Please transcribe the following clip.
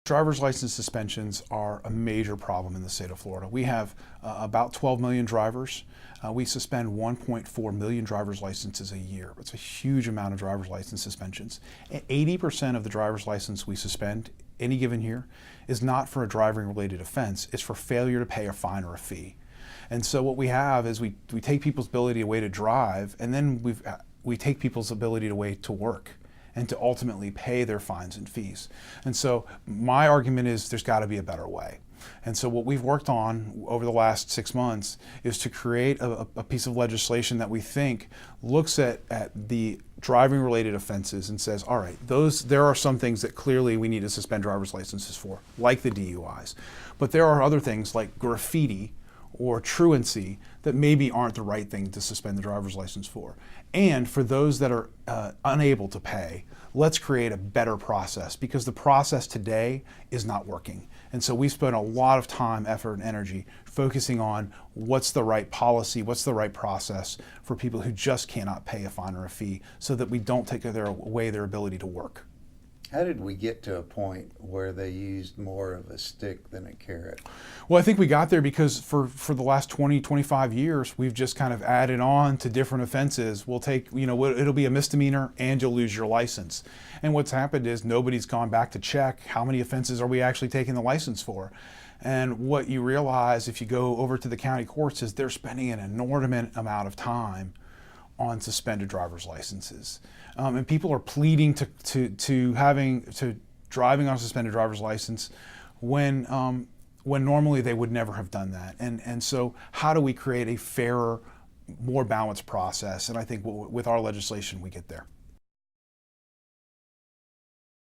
Driver's license suspensions are a major problem in the state of Florida. We have about 12 million drivers. We suspend 1.4 million driver's licenses a year. It's a huge amount of driver's license suspensions. 80% of the driver's license we suspend any given year is not for a driving related offense, it's for failure to pay a fine or a fee. And so what we have is we take people's ability away to drive, and then we take people's ability away to work and to ultimately pay their fines and fees. And so my argument is there's got to be a better way. And so what we've worked on over the last 6 months is to create a piece of legislation that we think looks at the driving related offenses and says, all right, there are some things that clearly we need to suspend driver's licenses for, like the DUIs. But there are other things like graffiti or truancy that maybe aren't the right thing to suspend the driver's license for. And for those that are unable to pay, let's create a better process, because the process today is not working. And so we spent a lot of time, effort, and energy focusing on what's the right policy, what's the right process for people who just cannot pay a fine or a fee, so that we don't take away their ability to work. How did we get to a point where they used more of a stick than a carrot? Well, I think we got there because for the last 20, 25 years, we've just kind of added on to different offenses. We'll take, it'll be a misdemeanor and you'll lose your license. And what's happened is nobody's gone back to check how many offenses are we actually taking the license for. And what you realize if you go over to the county courts is they're spending an inordinate amount of time on suspended driver's licenses. And people are pleading to driving on a suspended driver's license when normally they would never have done that. And so how do we create a fairer, more balanced process? And I think with our legislation, we get there.